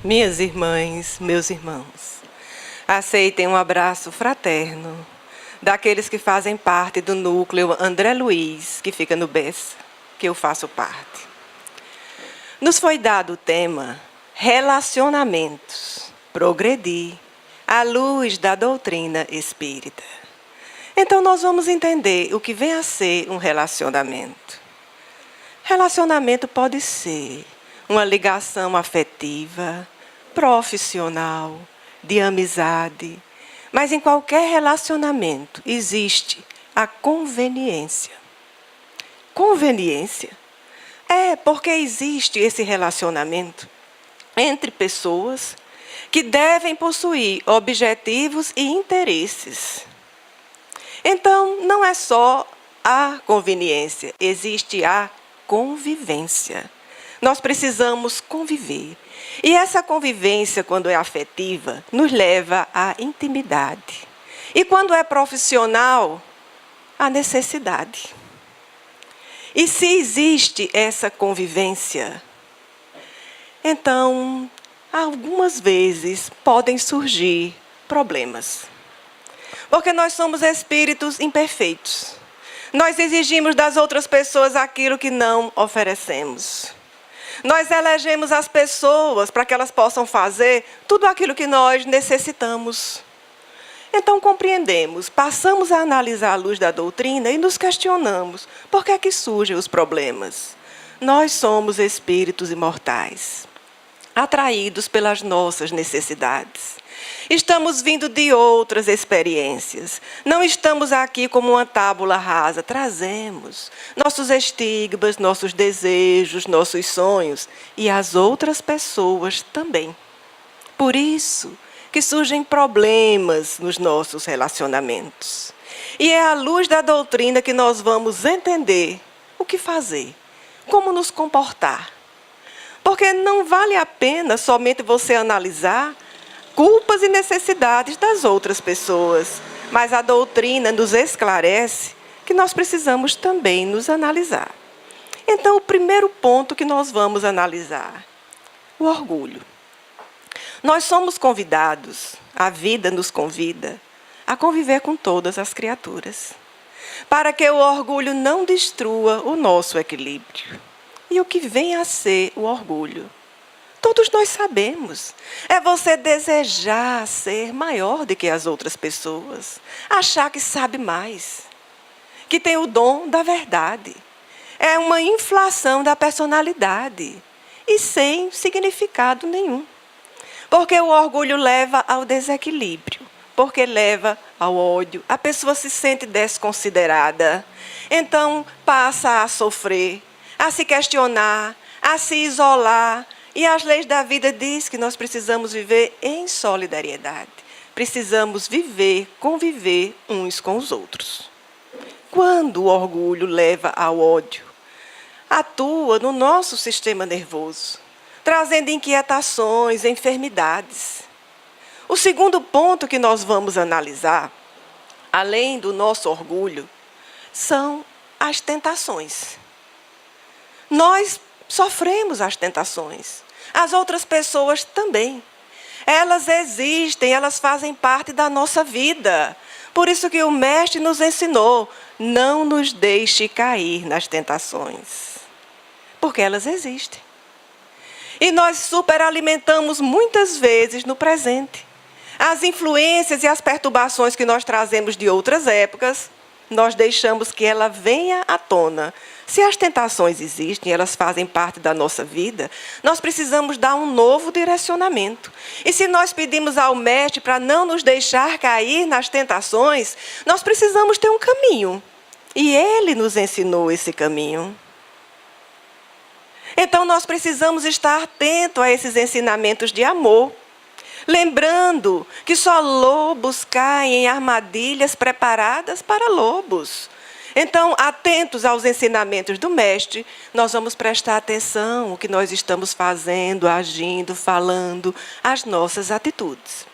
Minhas irmãs, meus irmãos, aceitem um abraço fraterno daqueles que fazem parte do núcleo André Luiz, que fica no Bessa, que eu faço parte. Nos foi dado o tema Relacionamentos, progredir, à luz da doutrina espírita. Então nós vamos entender o que vem a ser um relacionamento. Relacionamento pode ser uma ligação afetiva, profissional, de amizade, mas em qualquer relacionamento existe a conveniência. Conveniência é porque existe esse relacionamento entre pessoas que devem possuir objetivos e interesses. Então, não é só a conveniência, existe a convivência. Nós precisamos conviver. E essa convivência, quando é afetiva, nos leva à intimidade. E quando é profissional, à necessidade. E se existe essa convivência, então, algumas vezes podem surgir problemas. Porque nós somos espíritos imperfeitos. Nós exigimos das outras pessoas aquilo que não oferecemos. Nós elegemos as pessoas para que elas possam fazer tudo aquilo que nós necessitamos. Então compreendemos, passamos a analisar à luz da doutrina e nos questionamos por que é que surgem os problemas. Nós somos espíritos imortais, atraídos pelas nossas necessidades. Estamos vindo de outras experiências. Não estamos aqui como uma tábula rasa. Trazemos nossos estigmas, nossos desejos, nossos sonhos e as outras pessoas também. Por isso que surgem problemas nos nossos relacionamentos. E é à luz da doutrina que nós vamos entender o que fazer, como nos comportar. Porque não vale a pena somente você analisar culpas e necessidades das outras pessoas. Mas a doutrina nos esclarece que nós precisamos também nos analisar. Então, o primeiro ponto que nós vamos analisar, o orgulho. Nós somos convidados, a vida nos convida, a conviver com todas as criaturas, para que o orgulho não destrua o nosso equilíbrio. E o que vem a ser o orgulho? Todos nós sabemos. É você desejar ser maior do que as outras pessoas. Achar que sabe mais. Que tem o dom da verdade. É uma inflação da personalidade. E sem significado nenhum. Porque o orgulho leva ao desequilíbrio. Porque leva ao ódio. A pessoa se sente desconsiderada. Então passa a sofrer, a se questionar, a se isolar. E as leis da vida diz que nós precisamos viver em solidariedade. Precisamos viver, conviver uns com os outros. Quando o orgulho leva ao ódio, atua no nosso sistema nervoso, trazendo inquietações, enfermidades. O segundo ponto que nós vamos analisar, além do nosso orgulho, são as tentações. Nós sofremos as tentações. As outras pessoas também. Elas existem, elas fazem parte da nossa vida. Por isso que o Mestre nos ensinou, não nos deixe cair nas tentações. Porque elas existem. E nós superalimentamos muitas vezes no presente. As influências e as perturbações que nós trazemos de outras épocas, nós deixamos que ela venha à tona. Se as tentações existem, elas fazem parte da nossa vida, nós precisamos dar um novo direcionamento. E se nós pedimos ao Mestre para não nos deixar cair nas tentações, nós precisamos ter um caminho. E Ele nos ensinou esse caminho. Então nós precisamos estar atentos a esses ensinamentos de amor. Lembrando que só lobos caem em armadilhas preparadas para lobos. Então, atentos aos ensinamentos do Mestre, nós vamos prestar atenção no que nós estamos fazendo, agindo, falando, as nossas atitudes.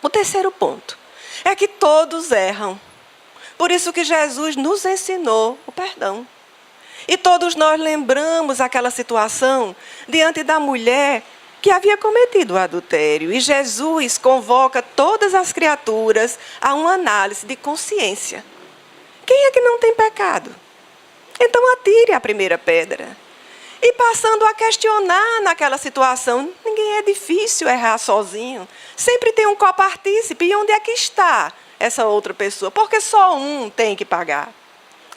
O terceiro ponto é que todos erram. Por isso que Jesus nos ensinou o perdão. E todos nós lembramos aquela situação diante da mulher que havia cometido o adultério. E Jesus convoca todas as criaturas a uma análise de consciência. Quem é que não tem pecado? Então atire a primeira pedra. E passando a questionar naquela situação, ninguém é difícil errar sozinho. Sempre tem um copartícipe. E onde é que está essa outra pessoa? Porque só um tem que pagar.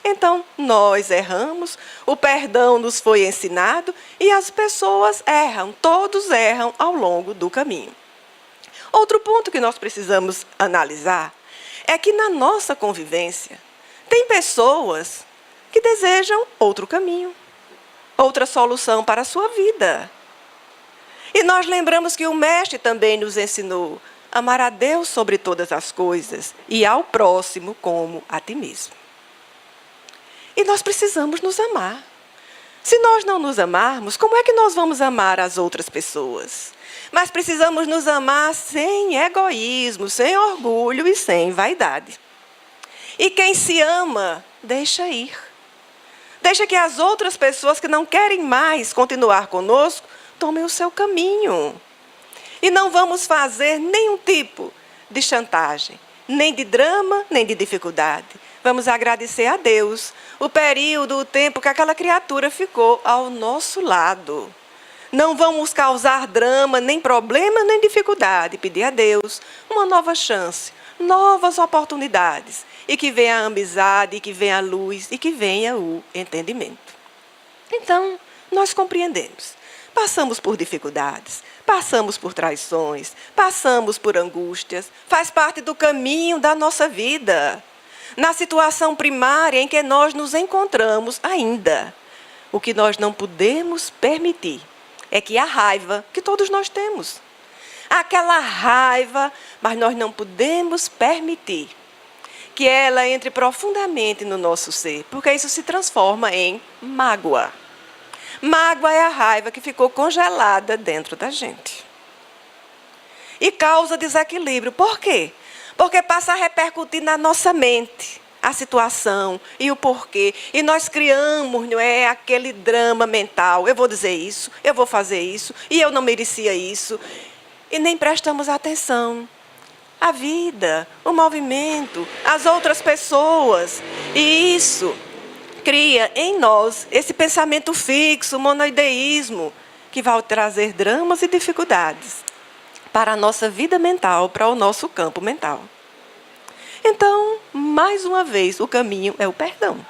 Então, nós erramos, o perdão nos foi ensinado e as pessoas erram, todos erram ao longo do caminho. Outro ponto que nós precisamos analisar é que na nossa convivência tem pessoas que desejam outro caminho, outra solução para a sua vida. E nós lembramos que o Mestre também nos ensinou a amar a Deus sobre todas as coisas e ao próximo como a ti mesmo. E nós precisamos nos amar. Se nós não nos amarmos, como é que nós vamos amar as outras pessoas? Mas precisamos nos amar sem egoísmo, sem orgulho e sem vaidade. E quem se ama, deixa ir. Deixa que as outras pessoas que não querem mais continuar conosco, tomem o seu caminho. E não vamos fazer nenhum tipo de chantagem, nem de drama, nem de dificuldade. Vamos agradecer a Deus o período, o tempo que aquela criatura ficou ao nosso lado. Não vamos causar drama, nem problema, nem dificuldade. Pedir a Deus uma nova chance, novas oportunidades. E que venha a amizade, e que venha a luz, e que venha o entendimento. Então, nós compreendemos. Passamos por dificuldades, passamos por traições, passamos por angústias. Faz parte do caminho da nossa vida. Na situação primária em que nós nos encontramos ainda. O que nós não podemos permitir é que a raiva que todos nós temos. Aquela raiva, mas nós não podemos permitir que ela entre profundamente no nosso ser, porque isso se transforma em mágoa. Mágoa é a raiva que ficou congelada dentro da gente. E causa desequilíbrio. Por quê? Porque passa a repercutir na nossa mente a situação e o porquê. E nós criamos, não é, aquele drama mental. Eu vou dizer isso, eu vou fazer isso, e eu não merecia isso. E nem prestamos atenção. A vida, o movimento, as outras pessoas. E isso cria em nós esse pensamento fixo, monoideísmo, que vai trazer dramas e dificuldades para a nossa vida mental, para o nosso campo mental. Então, mais uma vez, o caminho é o perdão.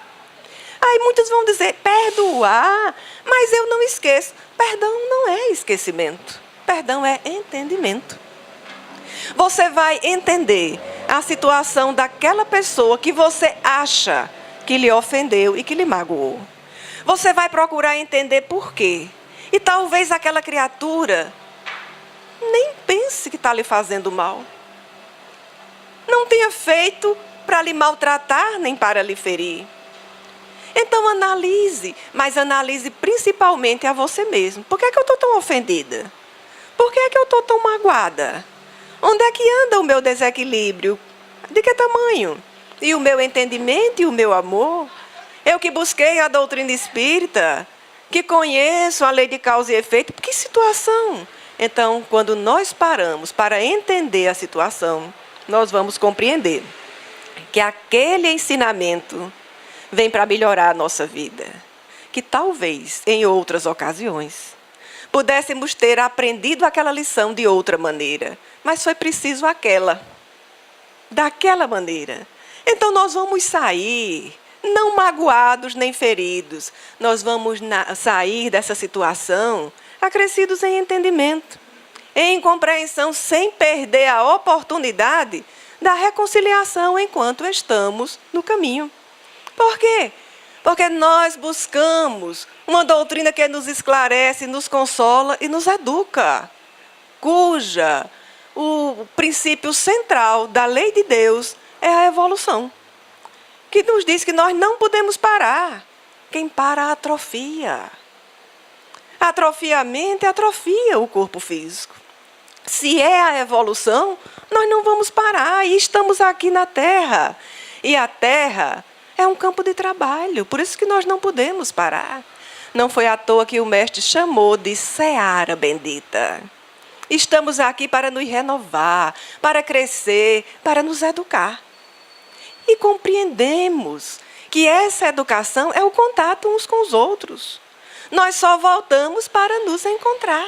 Aí muitos vão dizer, perdoar, mas eu não esqueço. Perdão não é esquecimento, perdão é entendimento. Você vai entender a situação daquela pessoa que você acha que lhe ofendeu e que lhe magoou. Você vai procurar entender por quê. E talvez aquela criatura nem pense que está lhe fazendo mal. Não tenha feito para lhe maltratar, nem para lhe ferir. Então analise, mas analise principalmente a você mesmo. Por que é que eu estou tão ofendida? Por que é que eu estou tão magoada? Onde é que anda o meu desequilíbrio? De que tamanho? E o meu entendimento e o meu amor? Eu que busquei a doutrina espírita, que conheço a lei de causa e efeito. Que situação? Então, quando nós paramos para entender a situação, nós vamos compreender que aquele ensinamento vem para melhorar a nossa vida. Que talvez, em outras ocasiões, pudéssemos ter aprendido aquela lição de outra maneira. Mas foi preciso aquela. Daquela maneira. Então nós vamos sair, não magoados nem feridos. Nós vamos sair dessa situação acrescidos em entendimento, em compreensão, sem perder a oportunidade da reconciliação enquanto estamos no caminho. Por quê? Porque nós buscamos uma doutrina que nos esclarece, nos consola e nos educa, cuja o princípio central da lei de Deus é a evolução, que nos diz que nós não podemos parar. Quem para atrofia. Atrofia a mente, atrofia o corpo físico. Se é a evolução, nós não vamos parar. E estamos aqui na Terra. E a Terra é um campo de trabalho. Por isso que nós não podemos parar. Não foi à toa que o Mestre chamou de seara bendita. Estamos aqui para nos renovar, para crescer, para nos educar. E compreendemos que essa educação é o contato uns com os outros. Nós só voltamos para nos encontrar,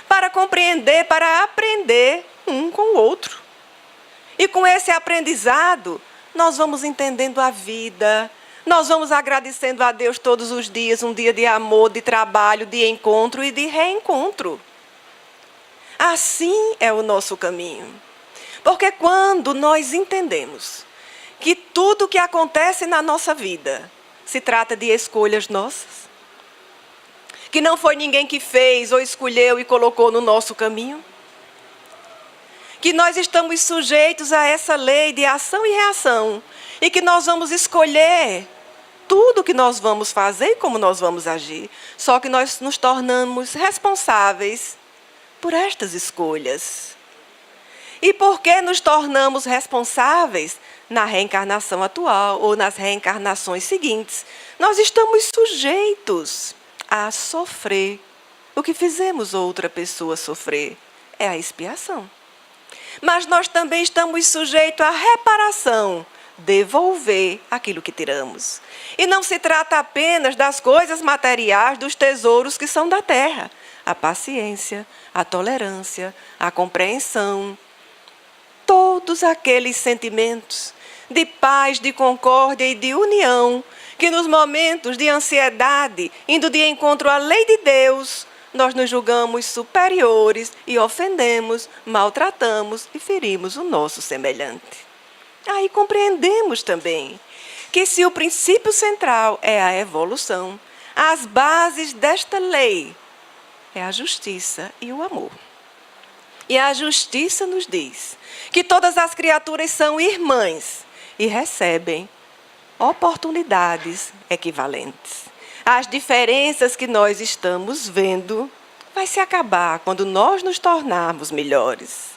para compreender, para aprender um com o outro. E com esse aprendizado, nós vamos entendendo a vida, nós vamos agradecendo a Deus todos os dias, um dia de amor, de trabalho, de encontro e de reencontro. Assim é o nosso caminho. Porque quando nós entendemos que tudo que acontece na nossa vida se trata de escolhas nossas, que não foi ninguém que fez ou escolheu e colocou no nosso caminho, que nós estamos sujeitos a essa lei de ação e reação, e que nós vamos escolher tudo que nós vamos fazer e como nós vamos agir. Só que nós nos tornamos responsáveis por estas escolhas. E por que nos tornamos responsáveis na reencarnação atual ou nas reencarnações seguintes? Nós estamos sujeitos a sofrer. O que fizemos outra pessoa sofrer é a expiação. Mas nós também estamos sujeitos à reparação, devolver aquilo que tiramos. E não se trata apenas das coisas materiais, dos tesouros que são da terra. A paciência, a tolerância, a compreensão, todos aqueles sentimentos de paz, de concórdia e de união, que nos momentos de ansiedade, indo de encontro à lei de Deus, nós nos julgamos superiores e ofendemos, maltratamos e ferimos o nosso semelhante. Aí compreendemos também que se o princípio central é a evolução, as bases desta lei é a justiça e o amor. E a justiça nos diz que todas as criaturas são irmãs e recebem oportunidades equivalentes. As diferenças que nós estamos vendo vai se acabar quando nós nos tornarmos melhores.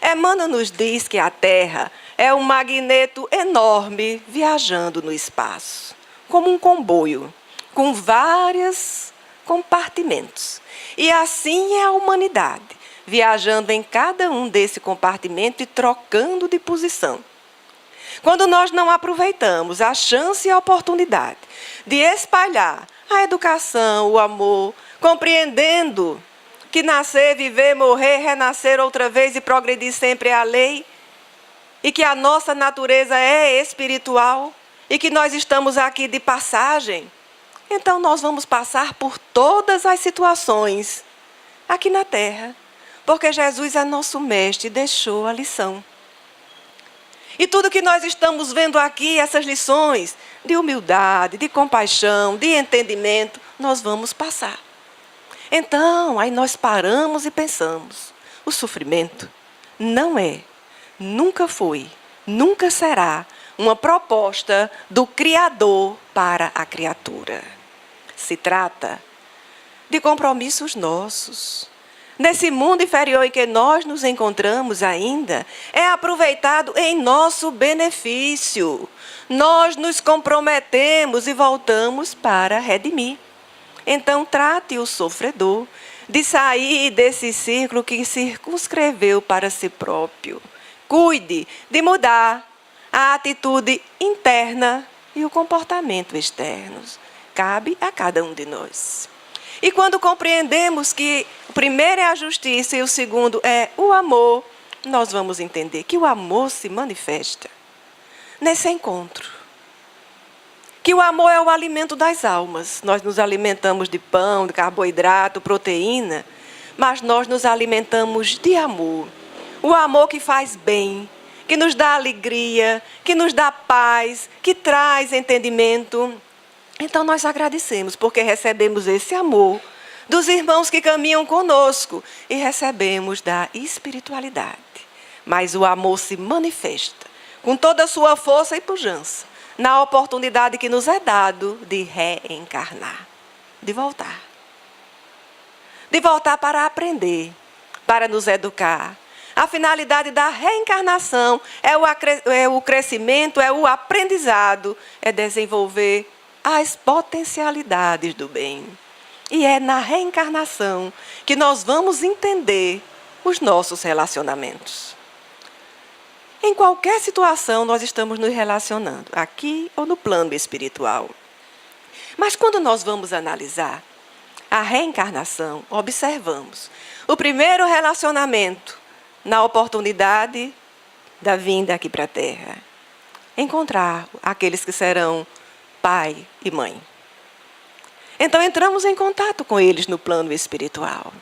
Emmanuel nos diz que a Terra é um magneto enorme viajando no espaço, como um comboio, com vários compartimentos. E assim é a humanidade, viajando em cada um desse compartimento e trocando de posição. Quando nós não aproveitamos a chance e a oportunidade de espalhar a educação, o amor, compreendendo que nascer, viver, morrer, renascer outra vez e progredir sempre é a lei, e que a nossa natureza é espiritual, e que nós estamos aqui de passagem, então nós vamos passar por todas as situações aqui na Terra, porque Jesus é nosso mestre e deixou a lição. E tudo que nós estamos vendo aqui, essas lições de humildade, de compaixão, de entendimento, nós vamos passar. Então, aí nós paramos e pensamos, o sofrimento não é, nunca foi, nunca será uma proposta do Criador para a criatura. Se trata de compromissos nossos. Nesse mundo inferior em que nós nos encontramos ainda, é aproveitado em nosso benefício. Nós nos comprometemos e voltamos para redimir. Então, trate o sofredor de sair desse círculo que circunscreveu para si próprio. Cuide de mudar a atitude interna e o comportamento externo. Cabe a cada um de nós. E quando compreendemos que o primeiro é a justiça e o segundo é o amor, nós vamos entender que o amor se manifesta nesse encontro. Que o amor é o alimento das almas. Nós nos alimentamos de pão, de carboidrato, proteína, mas nós nos alimentamos de amor. O amor que faz bem, que nos dá alegria, que nos dá paz, que traz entendimento. Então nós agradecemos porque recebemos esse amor dos irmãos que caminham conosco e recebemos da espiritualidade. Mas o amor se manifesta com toda a sua força e pujança na oportunidade que nos é dado de reencarnar, de voltar. De voltar para aprender, para nos educar. A finalidade da reencarnação é o crescimento, é o aprendizado, é desenvolver as potencialidades do bem. E é na reencarnação que nós vamos entender os nossos relacionamentos. Em qualquer situação nós estamos nos relacionando, aqui ou no plano espiritual. Mas quando nós vamos analisar a reencarnação, observamos o primeiro relacionamento na oportunidade da vinda aqui para a Terra. Encontrar aqueles que serão pai e mãe. Então entramos em contato com eles no plano espiritual.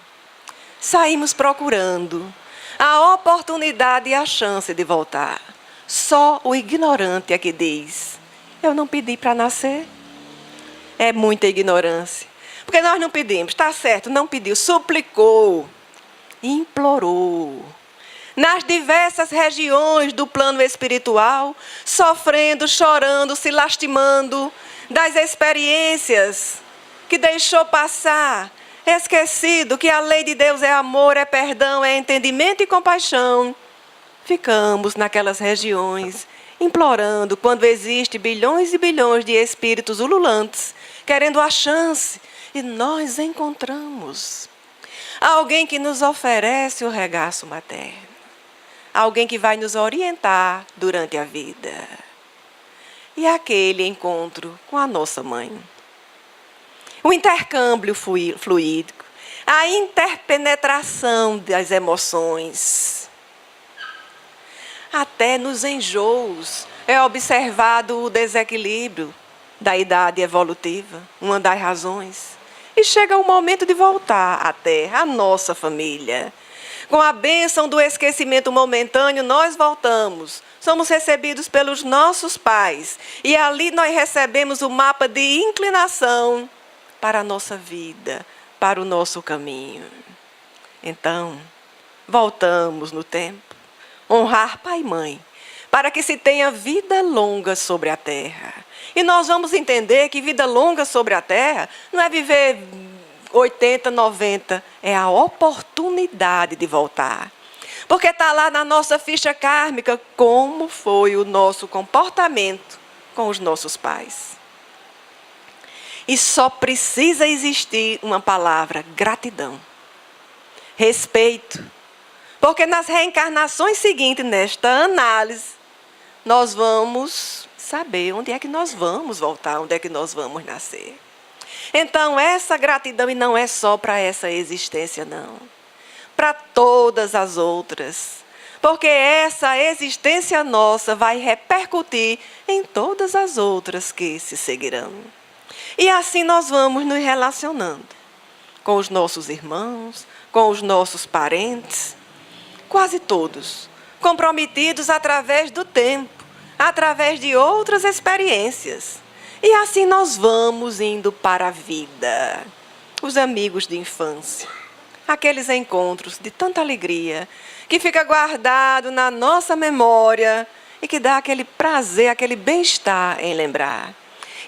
Saímos procurando a oportunidade e a chance de voltar. Só o ignorante é que diz: eu não pedi para nascer. É muita ignorância. Porque nós não pedimos, está certo, não pediu, suplicou, implorou. Nas diversas regiões do plano espiritual, sofrendo, chorando, se lastimando das experiências que deixou passar, esquecido que a lei de Deus é amor, é perdão, é entendimento e compaixão. Ficamos naquelas regiões, implorando, quando existe bilhões e bilhões de espíritos ululantes, querendo a chance, e nós encontramos alguém que nos oferece o regaço materno, alguém que vai nos orientar durante a vida. E aquele encontro com a nossa mãe. O intercâmbio fluídico, a interpenetração das emoções. Até nos enjoos é observado o desequilíbrio da idade evolutiva, uma das razões. E chega o momento de voltar à Terra, à nossa família. Com a bênção do esquecimento momentâneo, nós voltamos. Somos recebidos pelos nossos pais. E ali nós recebemos o mapa de inclinação para a nossa vida, para o nosso caminho. Então, voltamos no tempo. Honrar pai e mãe, para que se tenha vida longa sobre a terra. E nós vamos entender que vida longa sobre a terra não é viver 80, 90, é a oportunidade de voltar. Porque está lá na nossa ficha kármica como foi o nosso comportamento com os nossos pais. E só precisa existir uma palavra: gratidão, respeito. Porque nas reencarnações seguintes, nesta análise, nós vamos saber onde é que nós vamos voltar, onde é que nós vamos nascer. Então, essa gratidão, e não é só para essa existência, não. Para todas as outras. Porque essa existência nossa vai repercutir em todas as outras que se seguirão. E assim nós vamos nos relacionando com os nossos irmãos, com os nossos parentes, quase todos, comprometidos através do tempo, através de outras experiências. E assim nós vamos indo para a vida. Os amigos de infância, aqueles encontros de tanta alegria, que fica guardado na nossa memória e que dá aquele prazer, aquele bem-estar em lembrar.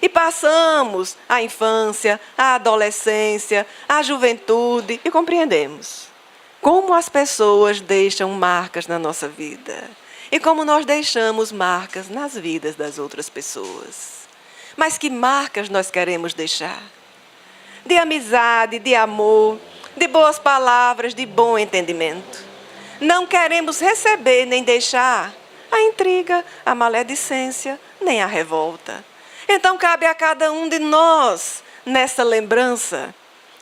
E passamos a infância, a adolescência, a juventude e compreendemos como as pessoas deixam marcas na nossa vida e como nós deixamos marcas nas vidas das outras pessoas. Mas que marcas nós queremos deixar? De amizade, de amor, de boas palavras, de bom entendimento. Não queremos receber nem deixar a intriga, a maledicência, nem a revolta. Então cabe a cada um de nós, nessa lembrança,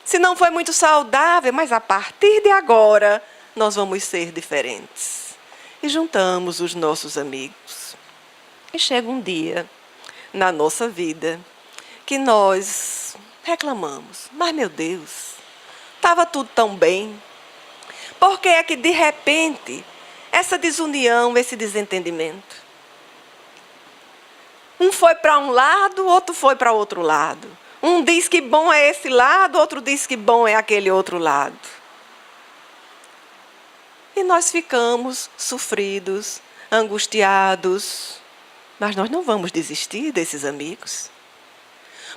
se não foi muito saudável, mas a partir de agora, nós vamos ser diferentes. E juntamos os nossos amigos. E chega um dia na nossa vida que nós reclamamos. Mas, meu Deus, estava tudo tão bem. Por que é que, de repente, essa desunião, esse desentendimento? Um foi para um lado, outro foi para outro lado. Um diz que bom é esse lado, outro diz que bom é aquele outro lado. E nós ficamos sofridos, angustiados. Mas nós não vamos desistir desses amigos.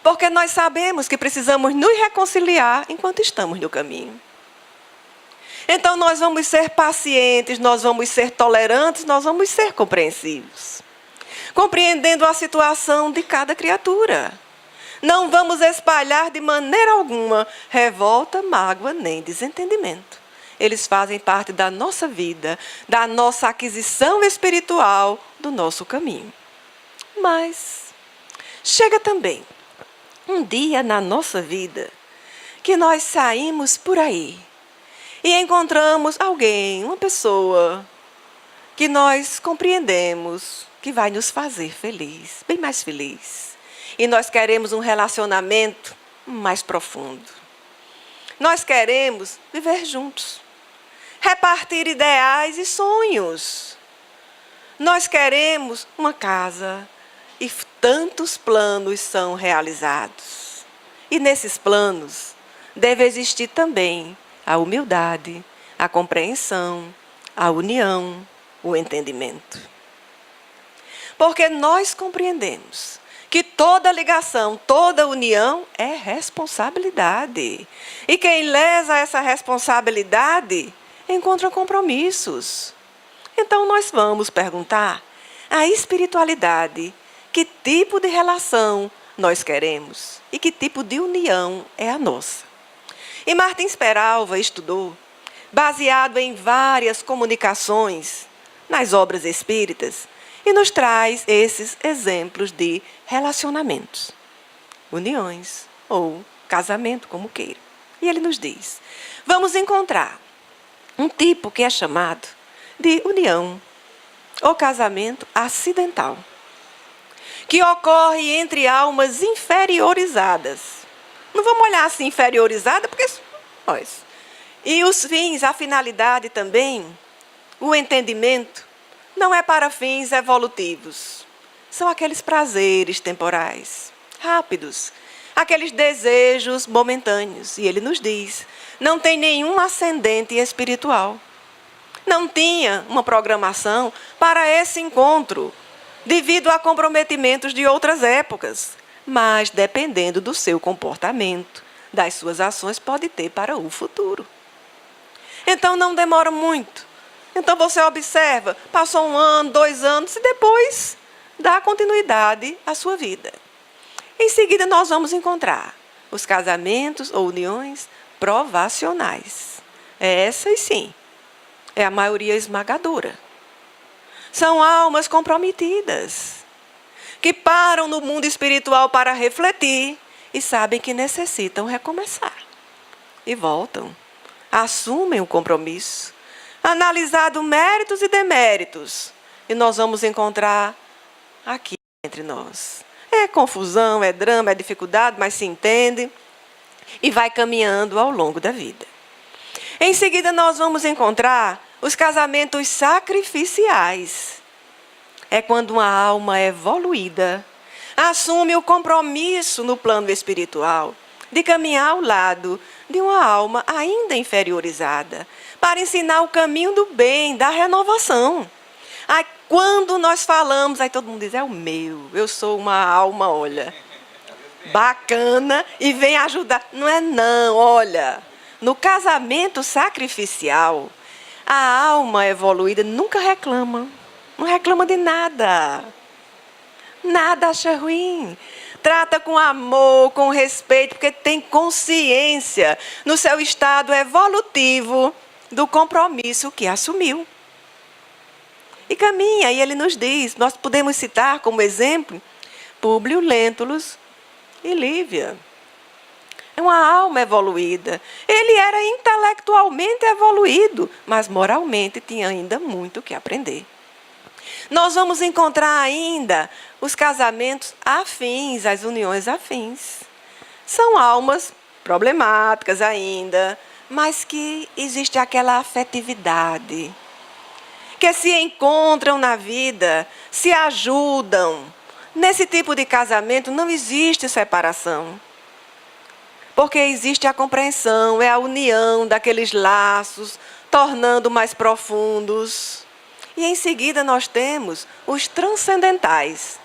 Porque nós sabemos que precisamos nos reconciliar enquanto estamos no caminho. Então nós vamos ser pacientes, nós vamos ser tolerantes, nós vamos ser compreensivos. Compreendendo a situação de cada criatura. Não vamos espalhar de maneira alguma revolta, mágoa nem desentendimento. Eles fazem parte da nossa vida, da nossa aquisição espiritual, do nosso caminho. Mas chega também um dia na nossa vida que nós saímos por aí e encontramos alguém, uma pessoa, que nós compreendemos que vai nos fazer feliz, bem mais feliz. E nós queremos um relacionamento mais profundo. Nós queremos viver juntos, repartir ideais e sonhos. Nós queremos uma casa e tantos planos são realizados. E nesses planos deve existir também a humildade, a compreensão, a união, o entendimento. Porque nós compreendemos que toda ligação, toda união é responsabilidade. E quem lesa essa responsabilidade encontra compromissos. Então nós vamos perguntar à espiritualidade que tipo de relação nós queremos e que tipo de união é a nossa. E Martins Peralva estudou, baseado em várias comunicações nas obras espíritas, e nos traz esses exemplos de relacionamentos, uniões ou casamento, como queira. E ele nos diz, vamos encontrar um tipo que é chamado de união ou casamento acidental, que ocorre entre almas inferiorizadas. Não vamos olhar assim, inferiorizada, porque nós. E os fins, a finalidade também, o entendimento, não é para fins evolutivos. São aqueles prazeres temporais, rápidos, aqueles desejos momentâneos. E ele nos diz, não tem nenhum ascendente espiritual. Não tinha uma programação para esse encontro, devido a comprometimentos de outras épocas. Mas, dependendo do seu comportamento, das suas ações, pode ter para o futuro. Então, não demora muito. Então, você observa, passou 1 ano, 2 anos, e depois dá continuidade à sua vida. Em seguida, nós vamos encontrar os casamentos ou uniões provacionais. Essas, sim, é a maioria esmagadora. São almas comprometidas, que param no mundo espiritual para refletir e sabem que necessitam recomeçar. E voltam, assumem o compromisso, analisado méritos e deméritos, e nós vamos encontrar aqui entre nós. É confusão, é drama, é dificuldade, mas se entende e vai caminhando ao longo da vida. Em seguida, nós vamos encontrar os casamentos sacrificiais. É quando uma alma evoluída assume o compromisso no plano espiritual de caminhar ao lado de uma alma ainda inferiorizada, para ensinar o caminho do bem, da renovação. Aí, quando nós falamos, aí todo mundo diz, é o meu, eu sou uma alma, olha, bacana, e vem ajudar. Não é não, olha, no casamento sacrificial, a alma evoluída nunca reclama, não reclama de nada. Nada acha ruim. Trata com amor, com respeito, porque tem consciência no seu estado evolutivo do compromisso que assumiu. E caminha, e ele nos diz, nós podemos citar como exemplo Públio Lentulus e Lívia. É uma alma evoluída. Ele era intelectualmente evoluído, mas moralmente tinha ainda muito que aprender. Nós vamos encontrar ainda os casamentos afins, as uniões afins. São almas problemáticas ainda, mas que existe aquela afetividade, que se encontram na vida, se ajudam. Nesse tipo de casamento não existe separação, porque existe a compreensão, é a união daqueles laços, tornando mais profundos. E em seguida nós temos os transcendentais.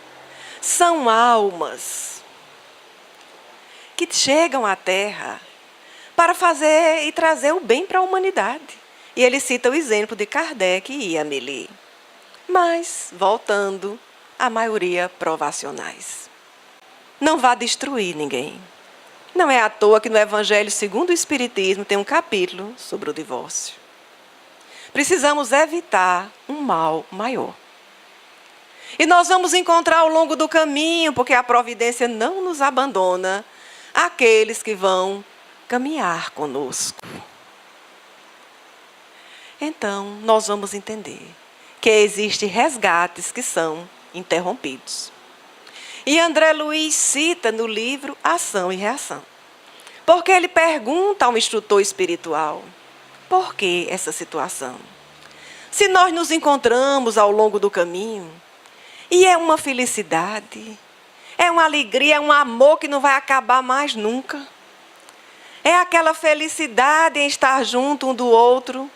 São almas que chegam à Terra para fazer e trazer o bem para a humanidade. E ele cita o exemplo de Kardec e Amélie. Mas, voltando, a maioria provacionais. não vá destruir ninguém. Não é à toa que no Evangelho segundo o Espiritismo tem um capítulo sobre o divórcio. Precisamos evitar um mal maior. E nós vamos encontrar ao longo do caminho, porque a providência não nos abandona, aqueles que vão caminhar conosco. Então, nós vamos entender que existem resgates que são interrompidos. E André Luiz cita no livro Ação e Reação. Porque ele pergunta ao instrutor espiritual, por que essa situação? Se nós nos encontramos ao longo do caminho, e é uma felicidade, é uma alegria, é um amor que não vai acabar mais nunca. É aquela felicidade em estar junto um do outro,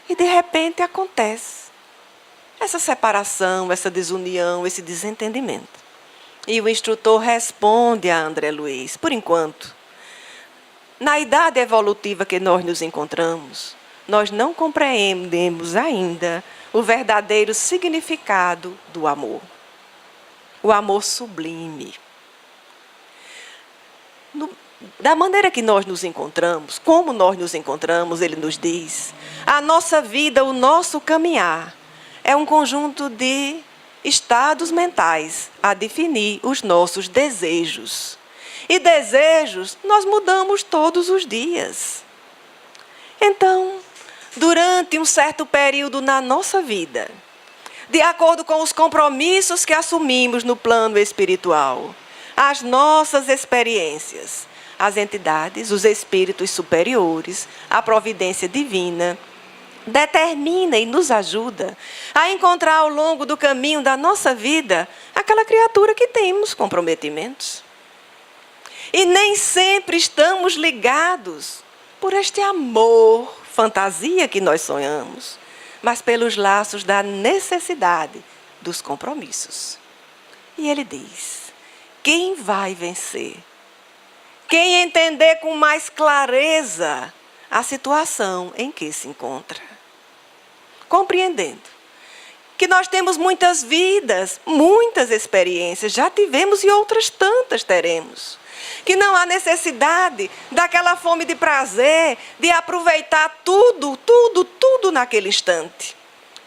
e de repente acontece essa separação, essa desunião, esse desentendimento. E o instrutor responde a André Luiz, por enquanto, na idade evolutiva que nós nos encontramos, nós não compreendemos ainda o verdadeiro significado do amor. O amor sublime. Da maneira que nós nos encontramos, como nós nos encontramos, ele nos diz, a nossa vida, o nosso caminhar, é um conjunto de estados mentais a definir os nossos desejos. E desejos nós mudamos todos os dias. Então, durante um certo período na nossa vida, de acordo com os compromissos que assumimos no plano espiritual, as nossas experiências, as entidades, os espíritos superiores, a providência divina, determina e nos ajuda a encontrar ao longo do caminho da nossa vida aquela criatura que temos comprometimentos. E nem sempre estamos ligados por este amor, fantasia que nós sonhamos, mas pelos laços da necessidade dos compromissos. E ele diz, quem vai vencer? Quem entender com mais clareza a situação em que se encontra. Compreendendo que nós temos muitas vidas, muitas experiências, já tivemos e outras tantas teremos. Que não há necessidade daquela fome de prazer, de aproveitar tudo naquele instante.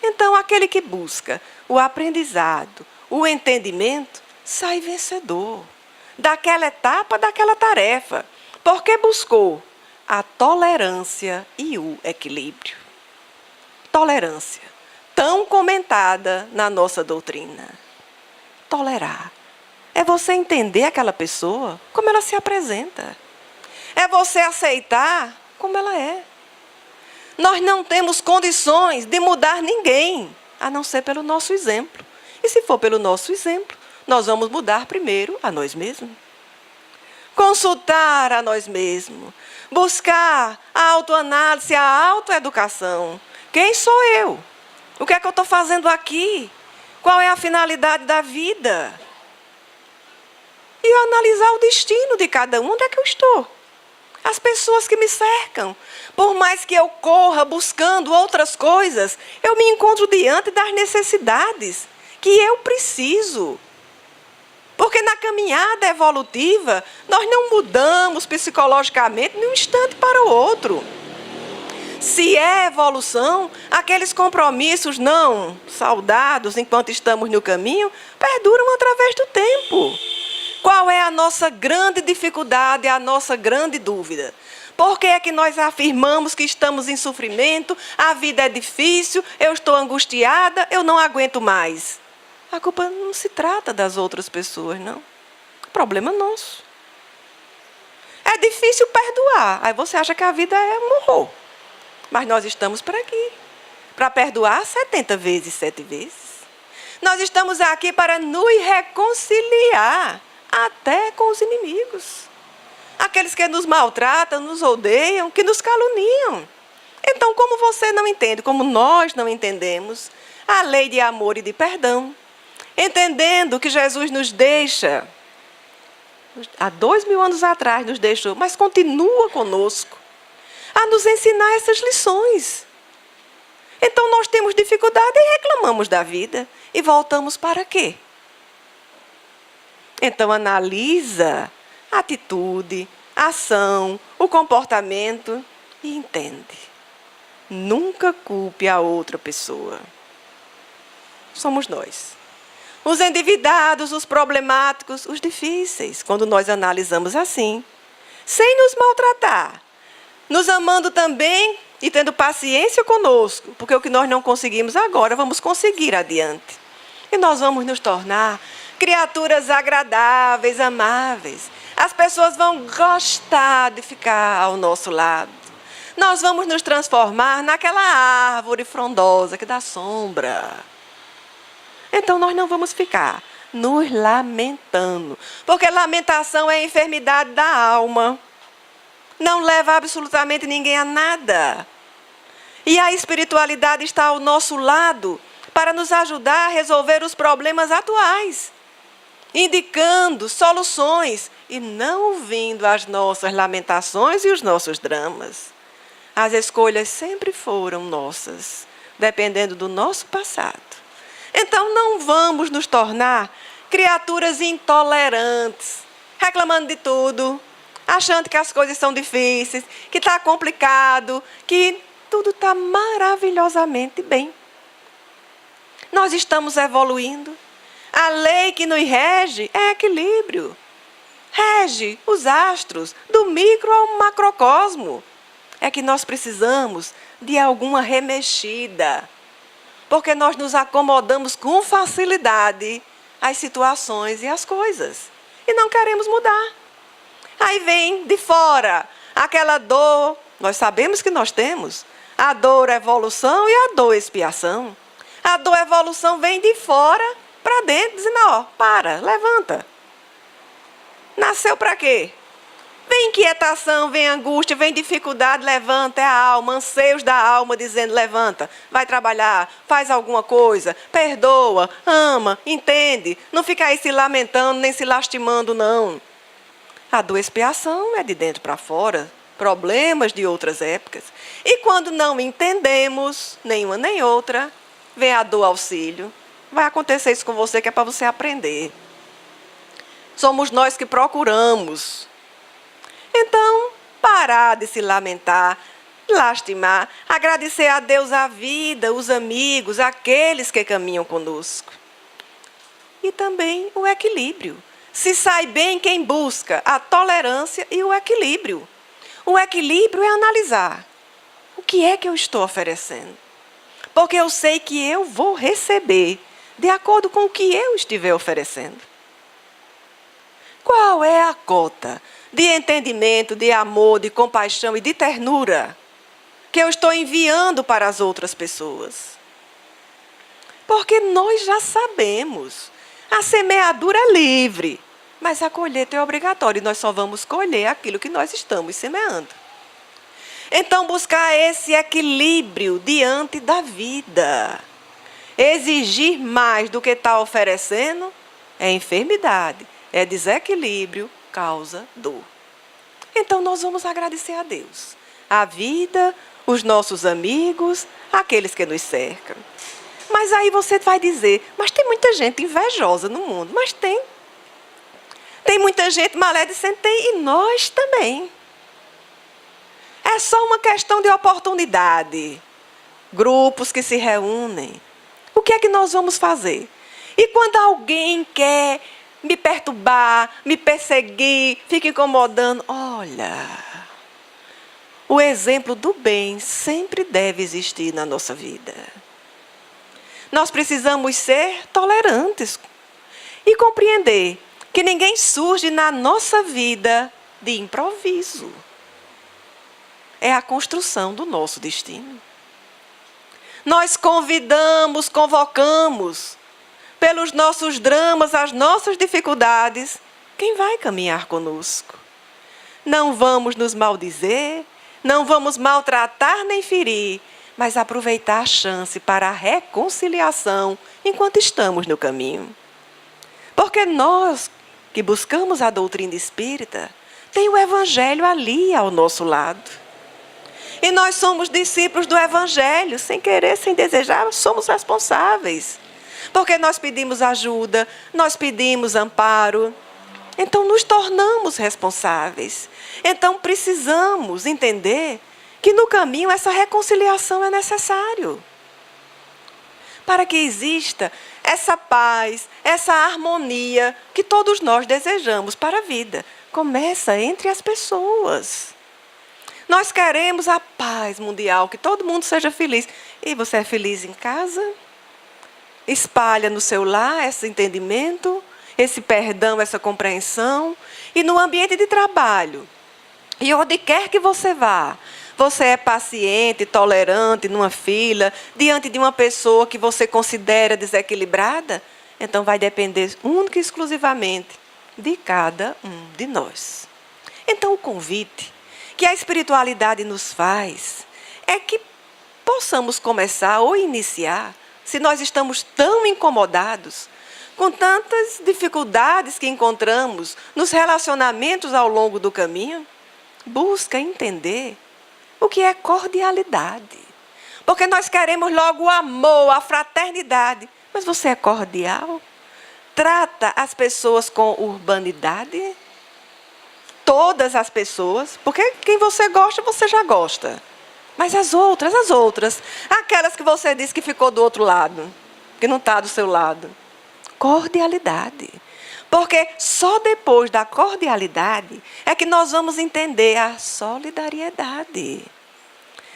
Então, aquele que busca o aprendizado, o entendimento, sai vencedor daquela etapa, daquela tarefa, porque buscou a tolerância e o equilíbrio. Tolerância, tão comentada na nossa doutrina. Tolerar é você entender aquela pessoa como ela se apresenta. É você aceitar como ela é. Nós não temos condições de mudar ninguém, a não ser pelo nosso exemplo. E se for pelo nosso exemplo, nós vamos mudar primeiro a nós mesmos. Consultar a nós mesmos. Buscar a autoanálise, a autoeducação. Quem sou eu? O que é que eu estou fazendo aqui? Qual é a finalidade da vida? E analisar o destino de cada um, onde é que eu estou? As pessoas que me cercam. Por mais que eu corra buscando outras coisas, eu me encontro diante das necessidades que eu preciso. Porque na caminhada evolutiva, nós não mudamos psicologicamente de um instante para o outro. Se é evolução, aqueles compromissos não saudados enquanto estamos no caminho, perduram através do tempo. Qual é a nossa grande dificuldade, a nossa grande dúvida? Por que é que nós afirmamos que estamos em sofrimento, a vida é difícil, eu estou angustiada, eu não aguento mais? A culpa não se trata das outras pessoas, não. O problema é nosso. É difícil perdoar. Aí você acha que a vida é um horror. Mas nós estamos por aqui para perdoar 70 vezes, 7 vezes. Nós estamos aqui para nos reconciliar até com os inimigos. Aqueles que nos maltratam, nos odeiam, que nos caluniam. Então, como você não entende, como nós não entendemos a lei de amor e de perdão, entendendo que Jesus nos deixa, há 2000 anos atrás nos deixou, mas continua conosco, a nos ensinar essas lições. Então nós temos dificuldade e reclamamos da vida. E voltamos para quê? Então analisa a atitude, a ação, o comportamento e entende. Nunca culpe a outra pessoa. Somos nós. Os endividados, os problemáticos, os difíceis, quando nós analisamos assim, sem nos maltratar, nos amando também e tendo paciência conosco, porque o que nós não conseguimos agora, vamos conseguir adiante. E nós vamos nos tornar criaturas agradáveis, amáveis. As pessoas vão gostar de ficar ao nosso lado. Nós vamos nos transformar naquela árvore frondosa que dá sombra. Então nós não vamos ficar nos lamentando, porque lamentação é a enfermidade da alma. Não leva absolutamente ninguém a nada. E a espiritualidade está ao nosso lado para nos ajudar a resolver os problemas atuais, indicando soluções e não ouvindo as nossas lamentações e os nossos dramas. As escolhas sempre foram nossas, dependendo do nosso passado. Então não vamos nos tornar criaturas intolerantes, reclamando de tudo, achando que as coisas são difíceis, que está complicado, que tudo está maravilhosamente bem. Nós estamos evoluindo. A lei que nos rege é equilíbrio. Rege os astros, do micro ao macrocosmo. É que nós precisamos de alguma remexida, porque nós nos acomodamos com facilidade às situações e às coisas, e não queremos mudar. Aí vem de fora aquela dor, nós sabemos que nós temos, a dor evolução e a dor expiação. A dor evolução vem de fora para dentro, dizendo, ó, para, levanta. Nasceu para quê? Vem inquietação, vem angústia, vem dificuldade, levanta, é a alma, anseios da alma dizendo, levanta, vai trabalhar, faz alguma coisa, perdoa, ama, entende. Não fica aí se lamentando, nem se lastimando, não. A dor expiação é de dentro para fora, problemas de outras épocas. E quando não entendemos nenhuma nem outra, vem a dor auxílio. Vai acontecer isso com você, que é para você aprender. Somos nós que procuramos. Então, parar de se lamentar, lastimar, agradecer a Deus a vida, os amigos, aqueles que caminham conosco. E também o equilíbrio. Se sai bem quem busca a tolerância e o equilíbrio. O equilíbrio é analisar. O que é que eu estou oferecendo? Porque eu sei que eu vou receber de acordo com o que eu estiver oferecendo. Qual é a cota de entendimento, de amor, de compaixão e de ternura que eu estou enviando para as outras pessoas? Porque nós já sabemos, a semeadura é livre, mas a colheita é obrigatória e nós só vamos colher aquilo que nós estamos semeando. Então buscar esse equilíbrio diante da vida. Exigir mais do que está oferecendo é enfermidade, é desequilíbrio, causa dor. Então nós vamos agradecer a Deus, a vida, os nossos amigos, aqueles que nos cercam. Mas aí você vai dizer, mas tem muita gente invejosa no mundo. Mas tem. Tem muita gente maledicente, tem, e nós também. É só uma questão de oportunidade. Grupos que se reúnem. O que é que nós vamos fazer? E quando alguém quer me perturbar, me perseguir, fica incomodando, olha, o exemplo do bem sempre deve existir na nossa vida. Nós precisamos ser tolerantes e compreender que ninguém surge na nossa vida de improviso. É a construção do nosso destino. Nós convidamos, convocamos, pelos nossos dramas, as nossas dificuldades, quem vai caminhar conosco. Não vamos nos maldizer, não vamos maltratar nem ferir, mas aproveitar a chance para a reconciliação enquanto estamos no caminho. Porque nós que buscamos a doutrina espírita, tem o Evangelho ali ao nosso lado. E nós somos discípulos do Evangelho, sem querer, sem desejar, somos responsáveis. Porque nós pedimos ajuda, nós pedimos amparo, Então nos tornamos responsáveis. Então precisamos entender que no caminho essa reconciliação é necessário. Para que exista essa paz, essa harmonia que todos nós desejamos para a vida. Começa entre as pessoas. Nós queremos a paz mundial, que todo mundo seja feliz. E você é feliz em casa? Espalha no seu lar esse entendimento, esse perdão, essa compreensão. E no ambiente de trabalho, e onde quer que você vá, você é paciente, tolerante numa fila, diante de uma pessoa que você considera desequilibrada? Então vai depender única e exclusivamente de cada um de nós. Então o convite que a espiritualidade nos faz é que possamos começar ou iniciar, se nós estamos tão incomodados com tantas dificuldades que encontramos nos relacionamentos ao longo do caminho, busca entender o que é cordialidade. Porque nós queremos logo o amor, a fraternidade. Mas você é cordial? Trata as pessoas com urbanidade? Todas as pessoas? Porque quem você gosta, você já gosta. Mas as outras, aquelas que você disse que ficou do outro lado, que não está do seu lado. Cordialidade. Porque só depois da cordialidade é que nós vamos entender a solidariedade.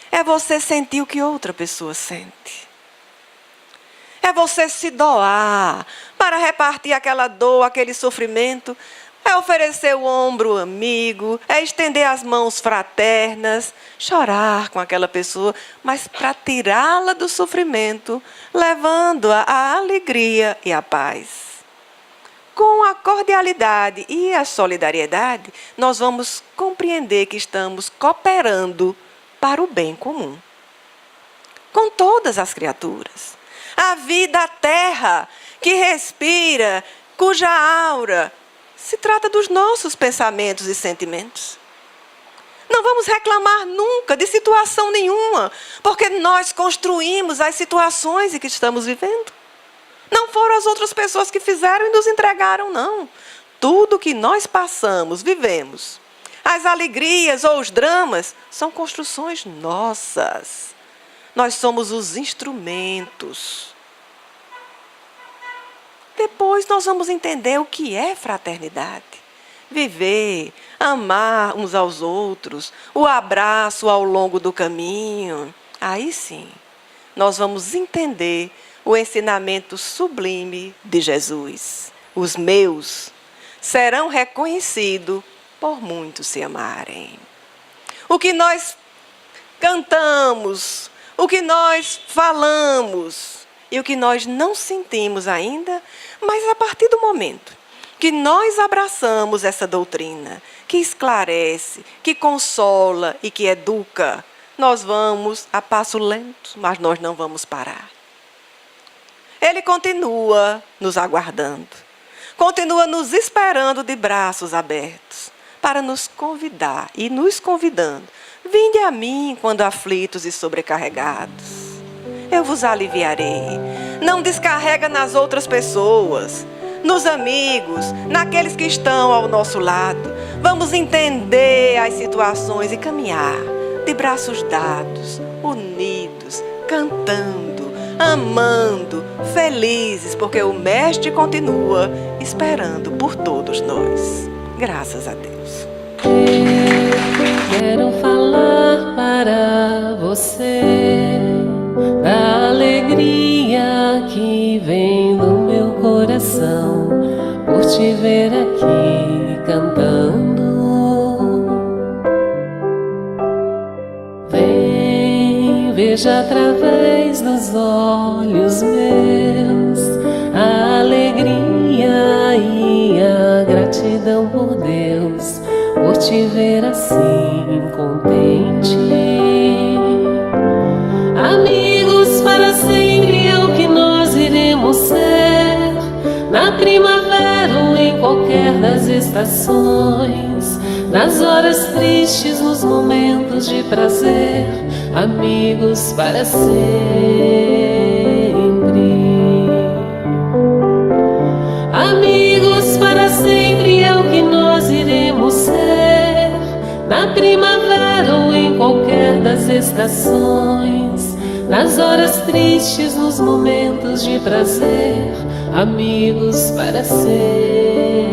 É você sentir o que outra pessoa sente. É você se doar para repartir aquela dor, aquele sofrimento. É oferecer o ombro amigo, é estender as mãos fraternas, chorar com aquela pessoa, mas para tirá-la do sofrimento, levando-a à alegria e à paz. Com a cordialidade e a solidariedade, nós vamos compreender que estamos cooperando para o bem comum. Com todas as criaturas. A vida, a terra, que respira, cuja aura se trata dos nossos pensamentos e sentimentos. Não vamos reclamar nunca de situação nenhuma, porque nós construímos as situações em que estamos vivendo. Não foram as outras pessoas que fizeram e nos entregaram, não. Tudo que nós passamos, vivemos, as alegrias ou os dramas, são construções nossas. Nós somos os instrumentos. Depois nós vamos entender o que é fraternidade. Viver, amar uns aos outros, o abraço ao longo do caminho. Aí sim, nós vamos entender o ensinamento sublime de Jesus. Os meus serão reconhecidos por muitos se amarem. O que nós cantamos, o que nós falamos e o que nós não sentimos ainda, mas a partir do momento que nós abraçamos essa doutrina, que esclarece, que consola e que educa, nós vamos a passo lento, mas nós não vamos parar. Ele continua nos aguardando, continua nos esperando de braços abertos, para nos convidar e nos convidando. Vinde a mim quando aflitos e sobrecarregados. Eu vos aliviarei. Não descarrega nas outras pessoas, nos amigos, naqueles que estão ao nosso lado. Vamos entender as situações e caminhar de braços dados, unidos, cantando, amando, felizes, porque o Mestre continua esperando por todos nós. Graças a Deus. Eu quero falar para você da alegria que vem do meu coração por te ver aqui cantando. Vem, veja através dos olhos meus a alegria e a gratidão por Deus, por te ver assim contente. Amigos para sempre é o que nós iremos ser, na primavera ou em qualquer das estações, nas horas tristes, nos momentos de prazer, amigos para sempre. Amigos para sempre é o que na primavera ou em qualquer das estações, nas horas tristes, nos momentos de prazer, amigos para sempre.